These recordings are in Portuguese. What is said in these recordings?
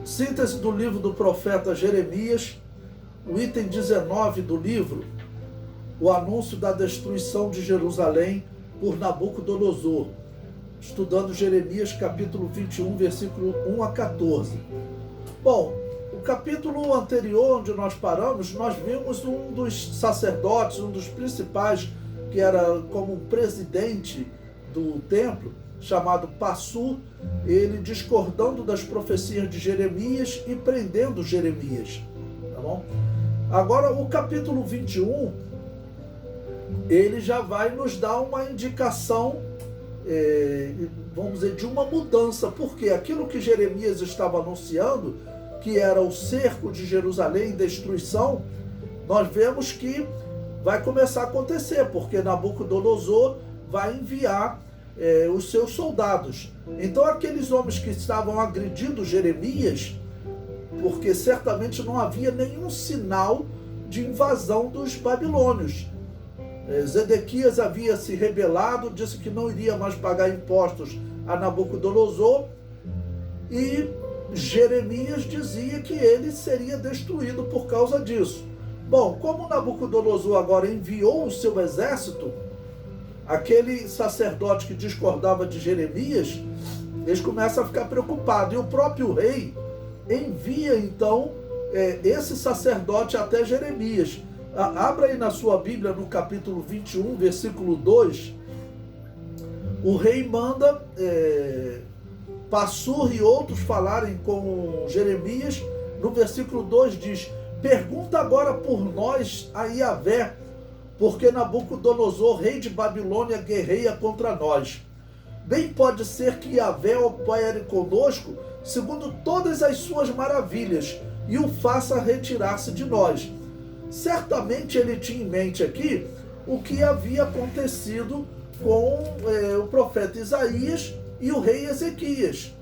Síntese do livro do profeta Jeremias, o item 19 do livro, o anúncio da destruição de Jerusalém por Nabucodonosor, estudando Jeremias capítulo 21, versículo 1 a 14. Bom, o capítulo anterior, onde nós paramos, nós vimos um dos sacerdotes, um dos principais, que era como um presidente do templo, chamado Passur, ele discordando das profecias de Jeremias e prendendo Jeremias. Tá bom? Agora, o capítulo 21, ele já vai nos dar uma indicação, vamos dizer, de uma mudança, porque aquilo que Jeremias estava anunciando, que era o cerco de Jerusalém, destruição, nós vemos que vai começar a acontecer, porque Nabucodonosor vai enviar os seus soldados. Então aqueles homens que estavam agredindo Jeremias, porque certamente não havia nenhum sinal de invasão dos babilônios. Zedequias havia se rebelado, disse que não iria mais pagar impostos a Nabucodonosor, e Jeremias dizia que ele seria destruído por causa disso. Bom, como Nabucodonosor agora enviou o seu exército, aquele sacerdote que discordava de Jeremias, eles começam a ficar preocupados. E o próprio rei envia, então, esse sacerdote até Jeremias. Abra aí na sua Bíblia, no capítulo 21, versículo 2. O rei manda Passur e outros falarem com Jeremias. No versículo 2 diz: pergunta agora por nós a Iavé, porque Nabucodonosor, rei de Babilônia, guerreia contra nós. Bem pode ser que Iavé opere conosco segundo todas as suas maravilhas e o faça retirar-se de nós. Certamente ele tinha em mente aqui o que havia acontecido com o profeta Isaías e o rei Ezequias,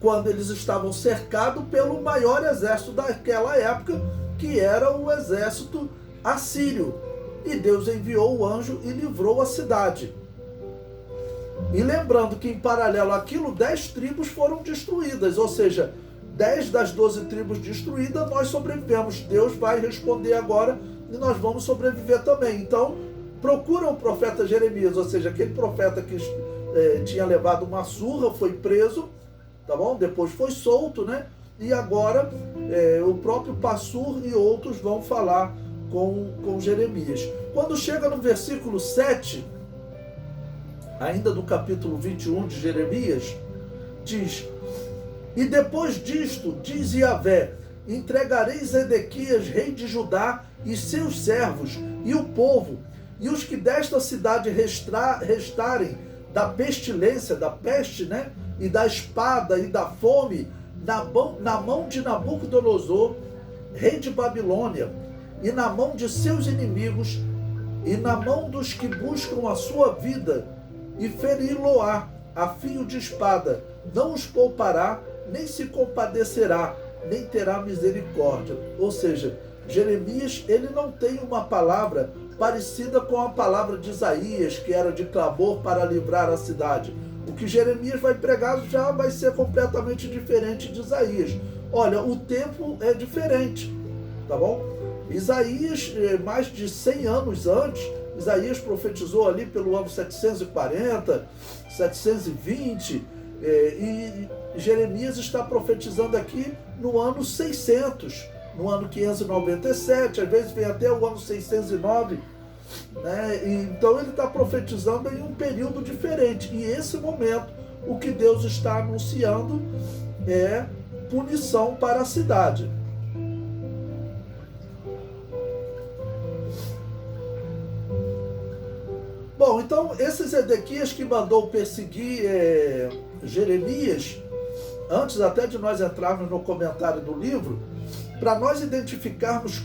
quando eles estavam cercados pelo maior exército daquela época, que era o exército assírio. E Deus enviou o anjo e livrou a cidade. E lembrando que, em paralelo àquilo, 10 tribos foram destruídas, ou seja, 10 das 12 tribos destruídas, nós sobrevivemos. Deus vai responder agora e nós vamos sobreviver também. Então, procura o profeta Jeremias, ou seja, aquele profeta que tinha levado uma surra, foi preso, tá bom? Depois foi solto, né? E agora o próprio Passur e outros vão falar com Jeremias. Quando chega no versículo 7, ainda do capítulo 21 de Jeremias, diz: e depois disto, diz Iavé, entregarei Zedequias, rei de Judá, e seus servos, e o povo, e os que desta cidade restarem da pestilência, da peste, né? E da espada e da fome, na mão de Nabucodonosor, rei de Babilônia, e na mão de seus inimigos, e na mão dos que buscam a sua vida, e feri-lo-á a fio de espada, não os poupará, nem se compadecerá, nem terá misericórdia. Ou seja, Jeremias, ele não tem uma palavra parecida com a palavra de Isaías, que era de clamor para livrar a cidade. O que Jeremias vai pregar já vai ser completamente diferente de Isaías. Olha, o tempo é diferente, tá bom? Isaías, mais de 100 anos antes, Isaías profetizou ali pelo ano 740, 720, e Jeremias está profetizando aqui no ano 600, no ano 597, às vezes vem até o ano 609, né? Então ele está profetizando em um período diferente. E esse momento, o que Deus está anunciando é punição para a cidade. Bom, então esse Zedequias que mandou perseguir Jeremias, antes até de nós entrarmos no comentário do livro, para nós identificarmos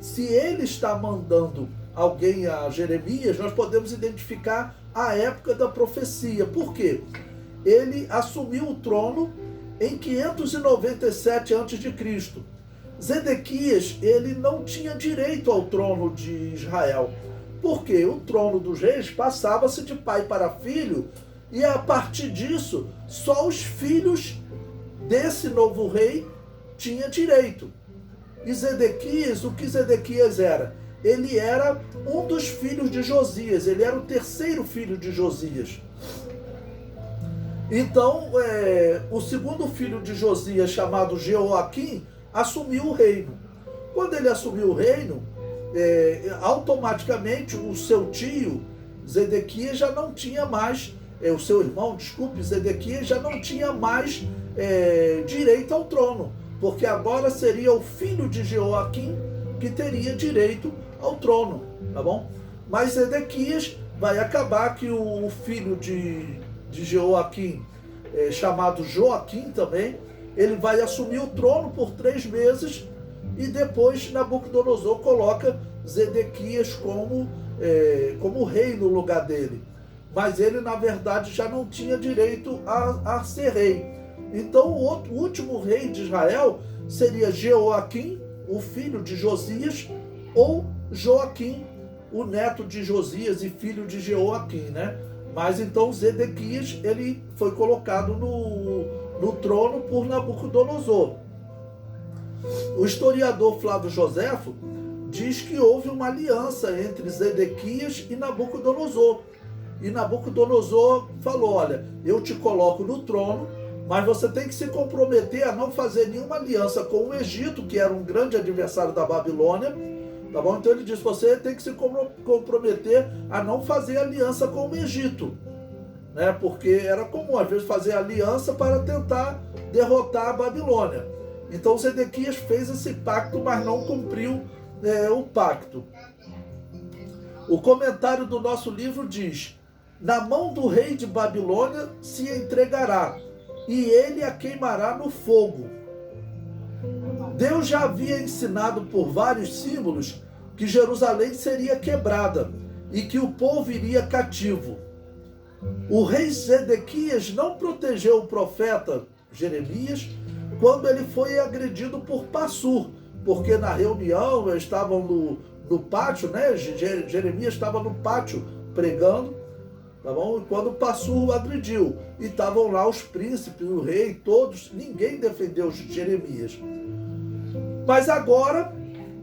se ele está mandando alguém a Jeremias, nós podemos identificar a época da profecia. Por quê? Ele assumiu o trono em 597 a.C. Zedequias, ele não tinha direito ao trono de Israel, porque o trono dos reis passava-se de pai para filho, e a partir disso, só os filhos desse novo rei tinha direito. E Zedequias, o que Zedequias era? Ele era um dos filhos de Josias, ele era o terceiro filho de Josias. Então, o segundo filho de Josias, chamado Jeoaquim, assumiu o reino. Quando ele assumiu o reino, automaticamente o seu tio, Zedequias, já não tinha mais, o seu irmão, desculpe, Zedequias, já não tinha mais direito ao trono, porque agora seria o filho de Jeoaquim que teria direito ao trono, tá bom? Mas Zedequias vai acabar que o filho de Jeoaquim, chamado Joaquim também, ele vai assumir o trono por 3 meses e depois Nabucodonosor coloca Zedequias como rei no lugar dele. Mas ele, na verdade, já não tinha direito a ser rei. Então, o último rei de Israel seria Jeoaquim, o filho de Josias, ou Joaquim, o neto de Josias e filho de Jeoaquim, né? Mas então Zedequias, ele foi colocado no trono por Nabucodonosor. O historiador Flávio Joséfo diz que houve uma aliança entre Zedequias e Nabucodonosor. E Nabucodonosor falou: olha, eu te coloco no trono, mas você tem que se comprometer a não fazer nenhuma aliança com o Egito, que era um grande adversário da Babilônia, tá bom? Então ele diz: você tem que se comprometer a não fazer aliança com o Egito, né? Porque era comum, às vezes, fazer aliança para tentar derrotar a Babilônia. Então Zedequias fez esse pacto, mas não cumpriu o pacto. O comentário do nosso livro diz: na mão do rei de Babilônia se entregará, e ele a queimará no fogo. Deus já havia ensinado por vários símbolos que Jerusalém seria quebrada e que o povo iria cativo. O rei Zedequias não protegeu o profeta Jeremias quando ele foi agredido por Passur, porque na reunião eles estavam no pátio, né? Jeremias estava no pátio pregando, tá bom? E quando Passur o agrediu, e estavam lá os príncipes, o rei, todos, ninguém defendeu Jeremias. Mas agora,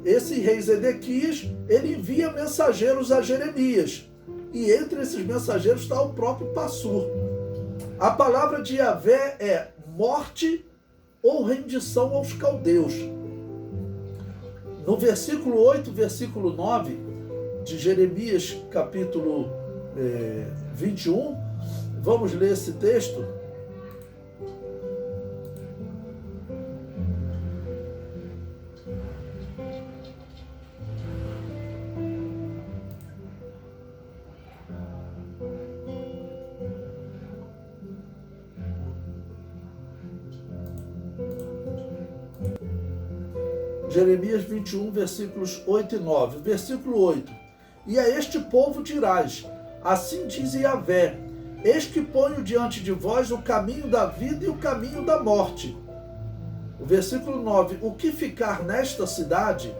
esse rei Zedequias, ele envia mensageiros a Jeremias, e entre esses mensageiros está o próprio Passur. A palavra de Yahvé é morte ou rendição aos caldeus. No versículo 8, versículo 9 de Jeremias, capítulo 21, vamos ler esse texto. Jeremias 21, versículos 8 e 9. Versículo 8. E a este povo dirás: assim diz Yahvé, eis que ponho diante de vós o caminho da vida e o caminho da morte. O versículo 9. O que ficar nesta cidade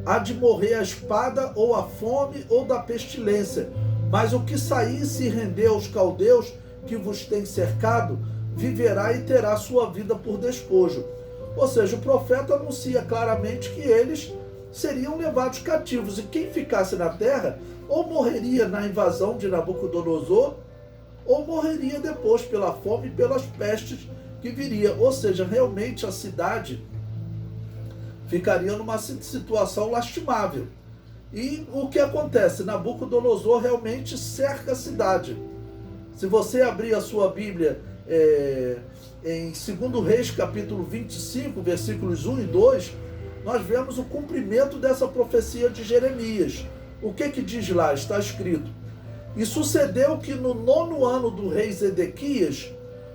há de morrer a espada, ou a fome, ou da pestilência. Mas o que sair e se render aos caldeus que vos tem cercado, viverá e terá sua vida por despojo. Ou seja, o profeta anuncia claramente que eles seriam levados cativos, e quem ficasse na terra ou morreria na invasão de Nabucodonosor, ou morreria depois pela fome e pelas pestes que viria. Ou seja, realmente a cidade ficaria numa situação lastimável. E o que acontece? Nabucodonosor realmente cerca a cidade. Se você abrir a sua Bíblia em 2 Reis, capítulo 25, versículos 1 e 2, nós vemos o cumprimento dessa profecia de Jeremias. O que diz lá? Está escrito: e sucedeu que no 9º ano do rei Zedequias,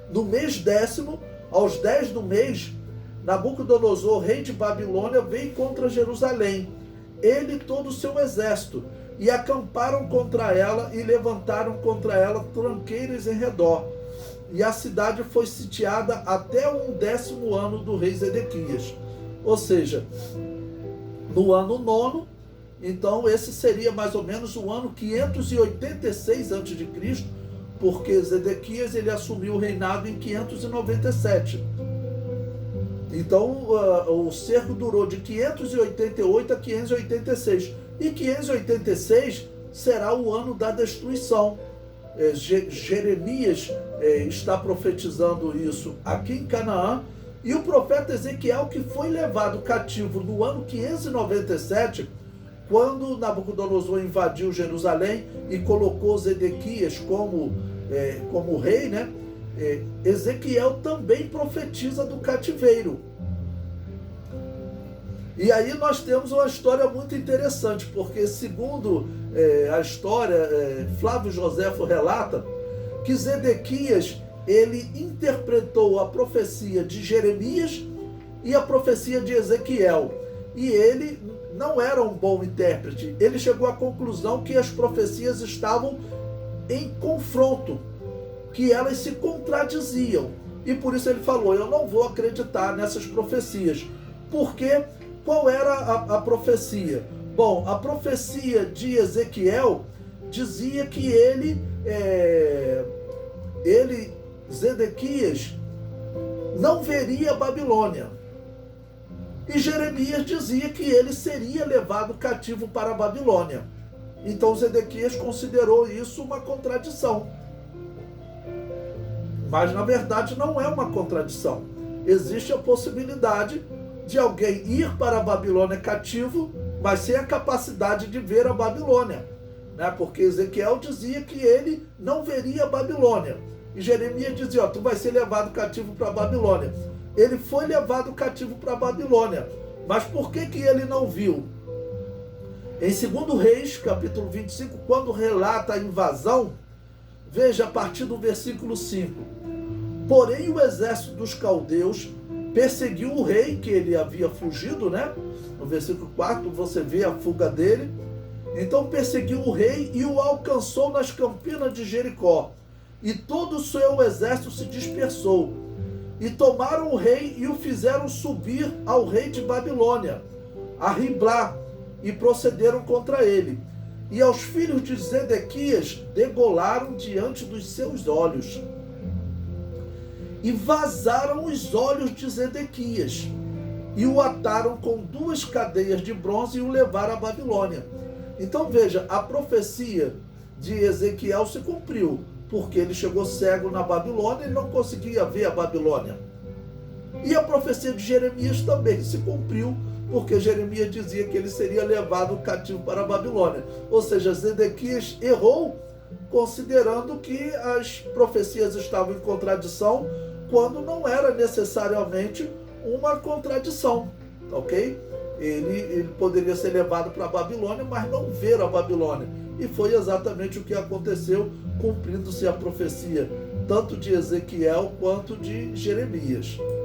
no mês 10º, aos 10 do mês, Nabucodonosor, rei de Babilônia, veio contra Jerusalém, ele e todo o seu exército, e acamparam contra ela e levantaram contra ela tranqueiras em redor. E a cidade foi sitiada até o 10º ano do rei Zedequias. Ou seja, no ano 9º, então esse seria mais ou menos o ano 586 a.C., porque Zedequias ele assumiu o reinado em 597. Então, o cerco durou de 588 a 586. E 586 será o ano da destruição. Jeremias está profetizando isso aqui em Canaã. E o profeta Ezequiel, que foi levado cativo no ano 597, quando Nabucodonosor invadiu Jerusalém e colocou Zedequias como rei, né? Ezequiel também profetiza do cativeiro. E aí nós temos uma história muito interessante, porque segundo a história, Flávio Joséfo relata que Zedequias, ele interpretou a profecia de Jeremias e a profecia de Ezequiel. E ele não era um bom intérprete. Ele chegou à conclusão que as profecias estavam em confronto, que elas se contradiziam. E por isso ele falou, eu não vou acreditar nessas profecias. Porque qual era a profecia? Bom, a profecia de Ezequiel dizia que Zedequias, não veria a Babilônia. E Jeremias dizia que ele seria levado cativo para a Babilônia. Então Zedequias considerou isso uma contradição. Mas na verdade não é uma contradição. Existe a possibilidade de alguém ir para a Babilônia cativo, mas sem a capacidade de ver a Babilônia, né? Porque Ezequiel dizia que ele não veria a Babilônia. E Jeremias dizia, tu vai ser levado cativo para a Babilônia. Ele foi levado cativo para a Babilônia. Mas por que ele não viu? Em 2 Reis, capítulo 25, quando relata a invasão, veja a partir do versículo 5. Porém o exército dos caldeus perseguiu o rei, que ele havia fugido, né? No versículo 4 você vê a fuga dele. Então perseguiu o rei e o alcançou nas campinas de Jericó. E todo o seu exército se dispersou. E tomaram o rei e o fizeram subir ao rei de Babilônia, a Riblá, e procederam contra ele. E aos filhos de Zedequias degolaram diante dos seus olhos. E vazaram os olhos de Zedequias. E o ataram com 2 cadeias de bronze e o levaram à Babilônia. Então veja, a profecia de Ezequiel se cumpriu, porque ele chegou cego na Babilônia e não conseguia ver a Babilônia. E a profecia de Jeremias também se cumpriu, porque Jeremias dizia que ele seria levado cativo para a Babilônia. Ou seja, Zedequias errou, considerando que as profecias estavam em contradição, quando não era necessariamente uma contradição, ok? Ele poderia ser levado para a Babilônia, mas não ver a Babilônia. E foi exatamente o que aconteceu, cumprindo-se a profecia tanto de Ezequiel quanto de Jeremias.